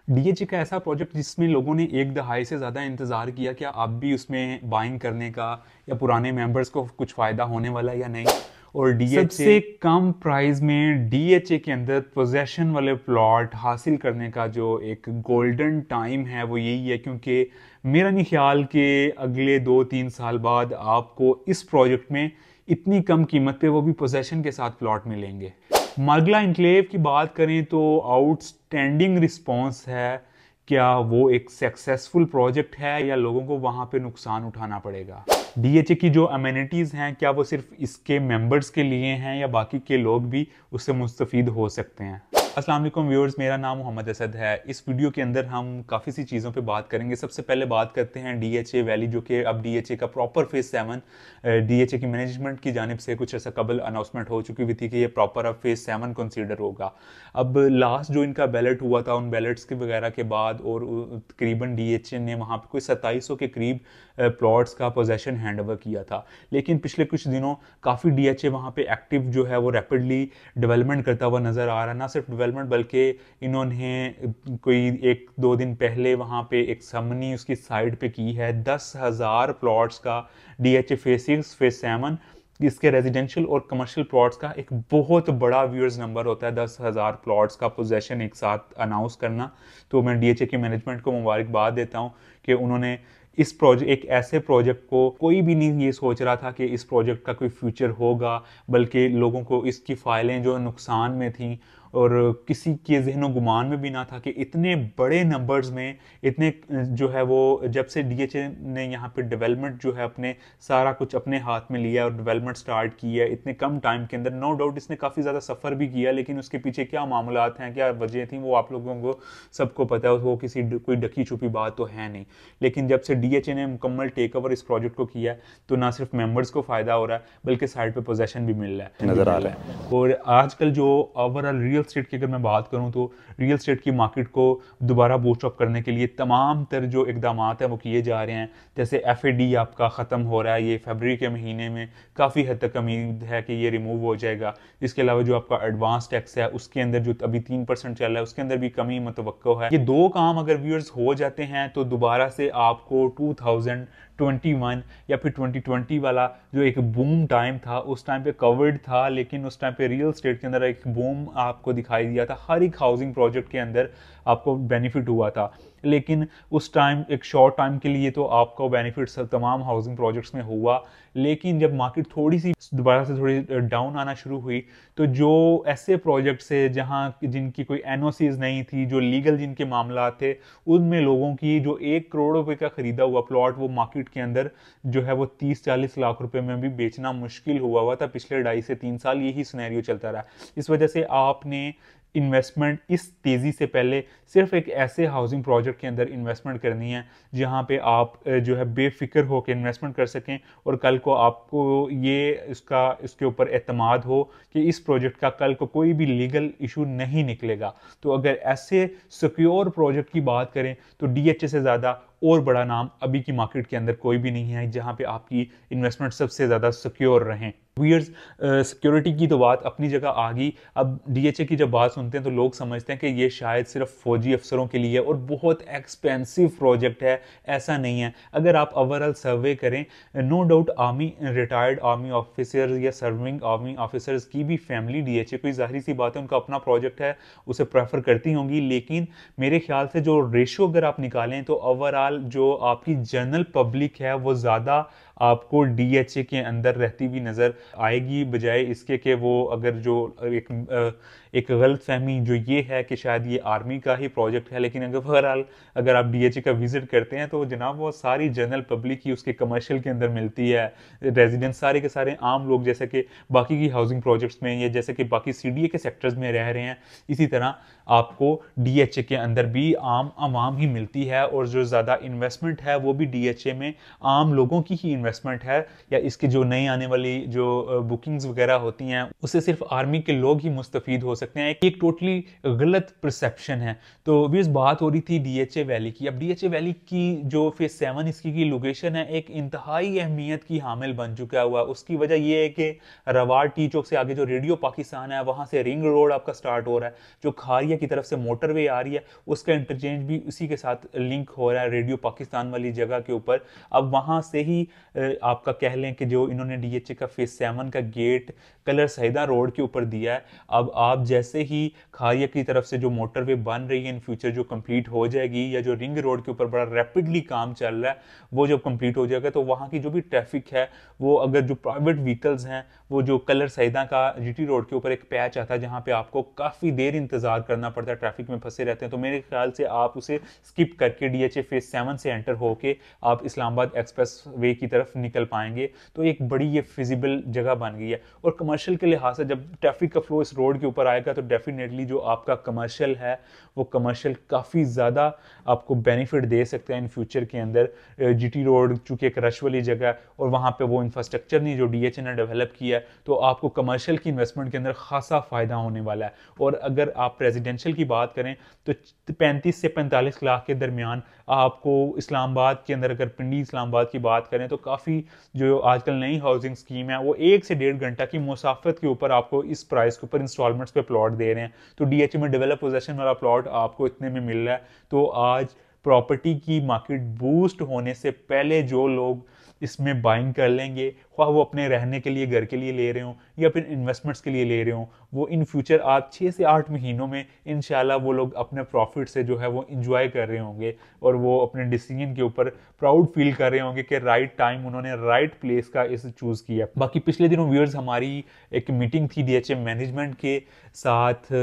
DHA का ऐसा project जिसमें लोगों ने एक दहाई से ज़्यादा इंतज़ार किया, क्या अब भी उसमें बाइंग करने का या पुराने मेंबर्स को कुछ फ़ायदा होने वाला है या नहीं। और डीएचए सबसे कम प्राइस में डीएचए के अंदर पोजेशन वाले प्लॉट हासिल करने का जो एक गोल्डन टाइम है वो यही है, क्योंकि मेरा नहीं ख्याल कि अगले 2-3 साल बाद आपको इस प्रोजेक्ट में इतनी कम कीमत पे वो भी पोजेशन के साथ प्लॉट मिलेंगे। मार्गला इंक्लेव की बात करें तो आउटस्टैंडिंग रिस्पांस है। क्या वो एक सक्सेसफुल प्रोजेक्ट है या लोगों को वहां पे नुकसान उठाना पड़ेगा। डीएचए की जो अमेनिटीज़ हैं क्या वो सिर्फ इसके मेंबर्स के लिए हैं या बाकी के लोग भी उससे मुस्तफीद हो सकते हैं। अस्सलाम वालेकुम व्यूअर्स, मेरा नाम मोहम्मद असद है। इस वीडियो के अंदर हम काफ़ी सी चीज़ों पे बात करेंगे। सबसे पहले बात करते हैं डीएचए वैली, जो कि अब डीएचए का प्रॉपर फेज़ 7 डीएचए की मैनेजमेंट की जानिब से कुछ ऐसा कबल अनाउंसमेंट हो चुकी हुई थी कि ये प्रॉपर अब फेज़ 7 कंसीडर होगा। अब लास्ट जो इनका बैलेट हुआ था उन बैलेट्स के वगैरह के बाद और तकरीबन डीएचए ने वहाँ पे कोई 2700 के करीब प्लॉट्स का पोजेशन हैंड ओवर किया था। लेकिन पिछले कुछ दिनों काफ़ी डीएचए वहाँ पे एक्टिव जो है वो रैपिडली डेवलपमेंट करता हुआ नज़र आ रहा है। ना सिर्फ डेवलपमेंट बल्कि इन्होंने कोई 1-2 दिन पहले वहाँ पे एक समनी उसकी साइड पे की है 10,000 प्लॉट्स का डीएचए फेज 6 फेज 7। इसके रेजिडेंशियल और कमर्शियल प्लॉट्स का एक बहुत बड़ा व्यूअर्स नंबर होता है 10,000 प्लॉट्स का पोजेशन एक साथ अनाउंस करना। तो मैं डीएचए की मैनेजमेंट को मुबारकबाद देता हूँ कि उन्होंने इस प्रोजेक्ट एक ऐसे प्रोजेक्ट को, कोई भी नहीं ये सोच रहा था कि इस प्रोजेक्ट का कोई फ्यूचर होगा, बल्कि लोगों को इसकी फाइलें जो नुकसान में थी और किसी के जहनो गुमान में भी ना था कि इतने बड़े नंबर्स में इतने जो है वो जब से डीएचए ने यहाँ पे डेवलपमेंट जो है अपने सारा कुछ अपने हाथ में लिया और डेवलपमेंट स्टार्ट की है इतने कम टाइम के अंदर। नो डाउट इसने काफ़ी ज़्यादा सफ़र भी किया, लेकिन उसके पीछे क्या मामलात हैं, क्या वजह थी, वो आप लोगों को सबको पता है। वो किसी कोई ढकी छुपी बात तो है नहीं। लेकिन जब से डीएचए ने मुकम्मल टेक ओवर इस प्रोजेक्ट को किया है तो ना सिर्फ मेंबर्स को फ़ायदा हो रहा है बल्कि साइड पे पोजेशन भी मिल रहा है, नज़र आ रहा है। और आजकल जो ओवरऑल रियल स्टेट की अगर मैं बात करूं तो रियल स्टेट की मार्केट को दोबारा बूस्ट अप करने के लिए तमाम तर जो इकदाम हैं वो किए जा रहे हैं। जैसे एफएडी आपका ख़त्म हो रहा है, ये फरवरी के महीने में काफ़ी हद तक उम्मीद है कि ये रिमूव हो जाएगा। इसके अलावा जो आपका एडवांस टैक्स है उसके अंदर जो अभी 3% चल रहा है उसके अंदर भी कमी मुतवक्को है। ये दो काम अगर व्यूअर्स हो जाते हैं तो दोबारा से आपको 2021 या फिर 2020 वाला जो एक बूम टाइम था उस टाइम पे कवर्ड था, लेकिन उस टाइम पे रियल स्टेट के अंदर एक बूम आपको दिखाई दिया था। हर एक हाउसिंग प्रोजेक्ट के अंदर आपको बेनिफिट हुआ था, लेकिन उस टाइम एक शॉर्ट टाइम के लिए तो आपको बेनिफिट तमाम हाउसिंग प्रोजेक्ट्स में हुआ। लेकिन जब मार्केट थोड़ी सी दोबारा से थोड़ी डाउन आना शुरू हुई तो जो ऐसे प्रोजेक्ट्स है जहां जिनकी कोई एनओसीज नहीं थी, जो लीगल जिनके मामला थे, उनमें लोगों की जो 1 करोड़ रुपए का खरीदा हुआ प्लॉट वो मार्केट के अंदर जो है वो 30-40 लाख रुपए में भी बेचना मुश्किल हुआ था। पिछले 2.5 से 3 साल यही सिनेरियो चलता रहा। इस वजह से आपने इन्वेस्टमेंट इस तेज़ी से पहले सिर्फ एक ऐसे हाउसिंग प्रोजेक्ट के अंदर इन्वेस्टमेंट करनी है जहां पे आप जो है बेफिक्र होकर इन्वेस्टमेंट कर सकें और कल को आपको ये इसके ऊपर एतमाद हो कि इस प्रोजेक्ट का कल को कोई भी लीगल इशू नहीं निकलेगा। तो अगर ऐसे सिक्योर प्रोजेक्ट की बात करें तो डीएचए से ज़्यादा और बड़ा नाम अभी की मार्केट के अंदर कोई भी नहीं है जहां पे आपकी इन्वेस्टमेंट सबसे ज़्यादा सिक्योर रहें। व्यूअर्स, सिक्योरिटी की तो बात अपनी जगह आ गई। अब डीएचए की जब बात सुनते हैं तो लोग समझते हैं कि ये शायद सिर्फ फौजी अफसरों के लिए और बहुत एक्सपेंसिव प्रोजेक्ट है। ऐसा नहीं है। अगर आप ओवरऑल सर्वे करें, no doubt army, retired army officer या सर्विंग आर्मी ऑफिसर्स की भी फैमिली डीएचए कोई जाहिर सी बात है उनका अपना प्रोजेक्ट है, उसे प्रेफर करती होंगी। लेकिन मेरे ख्याल से जो रेशो अगर आप निकालें तो ओवरऑल जो आपकी जनरल पब्लिक है वो ज़्यादा आपको डीएचए के अंदर रहती हुई नज़र आएगी, बजाय इसके कि वो अगर जो एक गलत फहमी जो ये है कि शायद ये आर्मी का ही प्रोजेक्ट है। लेकिन अगर आप डीएचए का विजिट करते हैं तो जनाब वो सारी जनरल पब्लिक ही उसके कमर्शियल के अंदर मिलती है। रेजिडेंट्स सारे के सारे आम लोग जैसे कि बाकी की हाउसिंग प्रोजेक्ट्स में या जैसे कि बाकी सीडीए के सेक्टर्स में रह रहे हैं, इसी तरह आपको डीएचए के अंदर भी आम आवाम ही मिलती है। और जो ज़्यादा इन्वेस्टमेंट है वो भी डीएचए में आम लोगों की ही इन्वेस्टमेंट है, या इसकी जो नई आने वाली जो जो बुकिंग्स वगैरह होती हैं उससे सिर्फ आर्मी के लोग ही मुस्तफीद हो सकते हैं, एक टोटली गलत परसेप्शन है। तो भी इस बात हो रही थी डीएचए वैली की। अब डीएचए वैली की जो फेज 7 इसकी की लोकेशन है एक इंतहाई अहमियत की हामिल बन चुका हुआ। उसकी वजह यह है कि रवाड़ टी चौक से आगे जो रेडियो पाकिस्तान है वहां से रिंग रोड आपका स्टार्ट हो रहा है, जो खारिया की तरफ से मोटरवे आ रही है उसका इंटरचेंज भी उसी के साथ लिंक हो रहा है रेडियो पाकिस्तान वाली जगह के ऊपर। अब वहां से ही आपका कह लें कि जो इन्होंने डीएचए का फेज 7 का गेट कलर सैदा रोड के ऊपर दिया है। अब आप जैसे ही खारिया की तरफ से जो मोटरवे बन रही है इन फ्यूचर जो कंप्लीट हो जाएगी, या जो रिंग रोड के ऊपर बड़ा रैपिडली काम चल रहा है वो जब कंप्लीट हो जाएगा, तो वहाँ की जो भी ट्रैफिक है वो, अगर जो प्राइवेट व्हीकल्स हैं, वो जो कलर सैदा का जीटी रोड के ऊपर एक पैच आता है जहाँ पे आपको काफ़ी देर इंतजार करना पड़ता है, ट्रैफिक में फंसे रहते हैं, तो मेरे ख्याल से आप उसे स्किप करके डीएचए फेज 7 से एंटर होके आप इस्लामाबाद एक्सप्रेस वे की तरफ निकल पाएंगे। तो एक बड़ी ये फिजिबल जगह बन गई है। और कमर्शियल के लिहाज से जब ट्रैफिक का फ्लो इस रोड के ऊपर आएगा तो डेफिनेटली जो आपका कमर्शियल है वो कमर्शियल काफ़ी ज़्यादा आपको बेनिफिट दे सकता है इन फ्यूचर के अंदर। जीटी रोड चूँकि एक रश वाली जगह है और वहाँ पे वो इंफ्रास्ट्रक्चर नहीं जो डीएचए ने डेवलप किया है, तो आपको कमर्शियल की इन्वेस्टमेंट के अंदर खासा फ़ायदा होने वाला है। और अगर आप रेजिडेंशियल की बात करें तो 35 से 45 लाख के दरमियान आपको इस्लामाबाद के अंदर, अगर पिंडी इस्लामाबाद की बात करें तो काफ़ी जो आजकल नई हाउसिंग स्कीम है वो 1 से 1.5 घंटा की मुसाफत के ऊपर आपको इस प्राइस के ऊपर इंस्टॉलमेंट्स पे प्लॉट दे रहे हैं। तो डीएचए में डेवलप पोजेशन वाला प्लॉट आपको इतने में मिल रहा है। तो आज प्रॉपर्टी की मार्केट बूस्ट होने से पहले जो लोग इसमें बाइंग कर लेंगे, ख्वाह वो अपने रहने के लिए, घर के लिए ले रहे हो या फिर इन्वेस्टमेंट्स के लिए ले रहे हो, वो इन फ्यूचर आप 6 से 8 महीनों में इंशाल्लाह वो लोग अपने प्रॉफिट से जो है वो इंजॉय कर रहे होंगे और वो अपने डिसीजन के ऊपर प्राउड फील कर रहे होंगे कि राइट टाइम उन्होंने राइट प्लेस का इस चूज़ किया। बाकी पिछले दिनों व्यूअर्स हमारी एक मीटिंग थी डीएचए मैनेजमेंट के साथ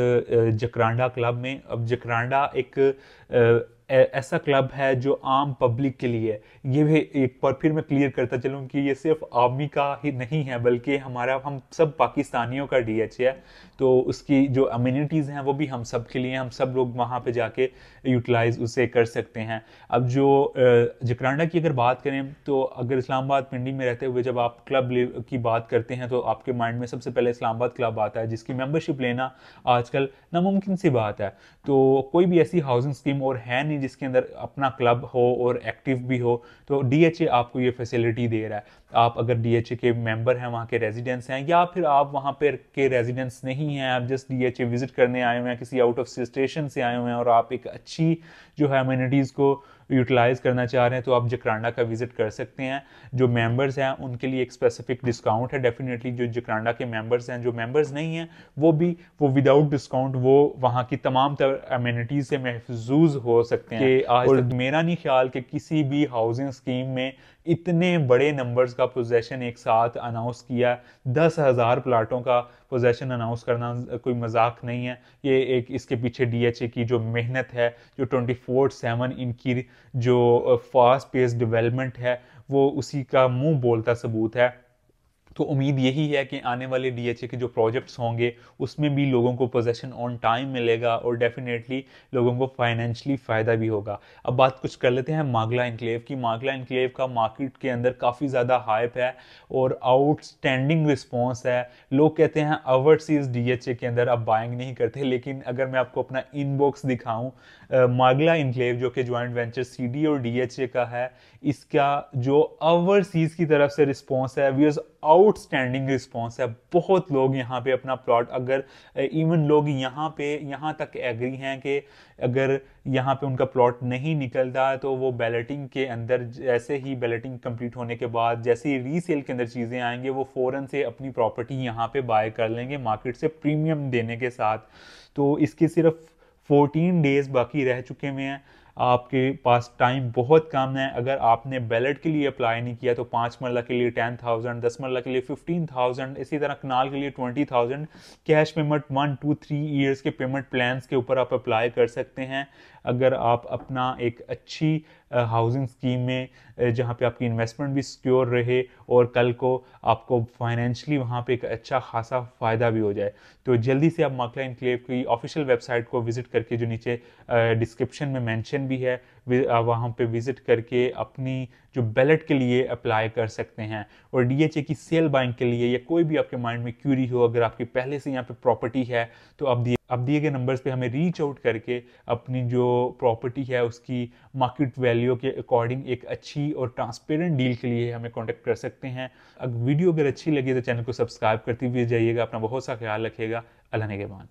जकरांडा क्लब में। अब जकरांडा एक ऐसा क्लब है जो आम पब्लिक के लिए, ये भी एक बार फिर मैं क्लियर करता चलूं कि ये सिर्फ आर्मी का ही नहीं है बल्कि हम सब पाकिस्तानियों का डीएचए है। तो उसकी जो अम्यूनिटीज़ हैं वो भी हम सब के लिए, हम सब लोग वहाँ पे जाके यूटिलाइज उसे कर सकते हैं। अब जो जकरांडा की अगर बात करें तो अगर इस्लामाबाद पिंडी में रहते हुए जब आप क्लब की बात करते हैं तो आपके माइंड में सबसे पहले इस्लामाबाद क्लब आता है, जिसकी मेंबरशिप लेना आजकल नामुमकिन सी बात है। तो कोई भी ऐसी हाउसिंग स्कीम और है नहीं जिसके अंदर अपना क्लब हो और एक्टिव भी हो, तो डीएचए आपको ये फैसिलिटी दे रहा है। आप अगर डीएचए के मेंबर हैं, वहाँ के रेजिडेंट्स हैं, या फिर आप वहाँ पर के रेजिडेंट्स नहीं हैं, आप जस्ट डीएचए विजिट करने आए हुए हैं, किसी आउट ऑफ स्टेशन से आए हुए हैं और आप एक अच्छी जो है अम्यूनिटीज़ को यूटिलाइज करना चाह रहे हैं, तो आप जकरांडा का विजिट कर सकते हैं। जो मेंबर्स हैं उनके लिए एक स्पेसिफिक डिस्काउंट है डेफिनेटली। जो जकरांडा के मेंबर्स हैं, जो मेंबर्स नहीं हैं वो विदाउट डिस्काउंट वो वहाँ की तमाम अम्यूनिटीज से महफूज हो सकते हैं। आज और मेरा नहीं ख्याल कि किसी भी हाउसिंग स्कीम में इतने बड़े नंबर्स का पोजेशन एक साथ अनाउंस किया। 10,000 प्लाटों का पोजेशन अनाउंस करना कोई मजाक नहीं है। ये एक इसके पीछे डीएचए की जो मेहनत है, जो 24/7 इनकी जो फास्ट पेस डेवलपमेंट है, वो उसी का मुंह बोलता सबूत है। तो उम्मीद यही है कि आने वाले डीएचए के जो प्रोजेक्ट्स होंगे उसमें भी लोगों को पोजेशन ऑन टाइम मिलेगा और डेफिनेटली लोगों को फाइनेंशियली फ़ायदा भी होगा। अब बात कुछ कर लेते हैं मागला इनक्लेव की। मागला इनक्लेव का मार्केट के अंदर काफ़ी ज़्यादा हाइप है और आउटस्टैंडिंग रिस्पॉन्स है। लोग कहते हैं ओवरसीज डीएचए के अंदर अब बाइंग नहीं करते, लेकिन अगर मैं आपको अपना इनबॉक्स दिखाऊं, मागला इनक्लेव जो कि ज्वाइंट वेंचर सीडी और डीएचए का है, इसका जो ओवरसीज की तरफ से रिस्पॉन्स है वो आउटस्टैंडिंग रिस्पॉन्स है। बहुत लोग यहाँ पे अपना प्लॉट, अगर इवन लोग यहाँ तक एग्री हैं कि अगर यहाँ पे उनका प्लॉट नहीं निकलता तो वो बैलेटिंग के अंदर, जैसे ही बैलेटिंग कंप्लीट होने के बाद जैसे ही रीसेल के अंदर चीज़ें आएंगे, वो फ़ौरन से अपनी प्रॉपर्टी यहाँ पे बाय कर लेंगे मार्केट से प्रीमियम देने के साथ। तो इसके सिर्फ 14 डेज बाकी रह चुके हुए हैं। आपके पास टाइम बहुत कम है। अगर आपने बैलेट के लिए अप्लाई नहीं किया तो 5 मरला के लिए 10,000, 10 मरला के लिए 15,000, इसी तरह कनाल के लिए 20,000 कैश पेमेंट 1, 2, 3 ईयर्स के पेमेंट प्लान्स के ऊपर आप अप्लाई कर सकते हैं। अगर आप अपना एक अच्छी हाउसिंग स्कीम में जहाँ पे आपकी इन्वेस्टमेंट भी सिक्योर रहे और कल को आपको फाइनेंशियली वहाँ पे एक अच्छा खासा फ़ायदा भी हो जाए, तो जल्दी से आप मागला इनक्लेव की ऑफिशियल वेबसाइट को विजिट करके, जो नीचे डिस्क्रिप्शन में मेंशन भी है, वहाँ पे विजिट करके अपनी जो बैलेट के लिए अप्लाई कर सकते हैं। और डीएचए की सेल बाइंग के लिए या कोई भी आपके माइंड में क्यूरी हो, अगर आपकी पहले से यहाँ पे प्रॉपर्टी है, तो अब दिए गए नंबर्स पे हमें रीच आउट करके अपनी जो प्रॉपर्टी है उसकी मार्केट वैल्यू के अकॉर्डिंग एक अच्छी और ट्रांसपेरेंट डील के लिए हमें कांटेक्ट कर सकते हैं। वीडियो अगर अच्छी लगी तो चैनल को सब्सक्राइब करते हुए जाइएगा। अपना बहुत सा ख्याल रखिएगा। अल्लाह निगहबान।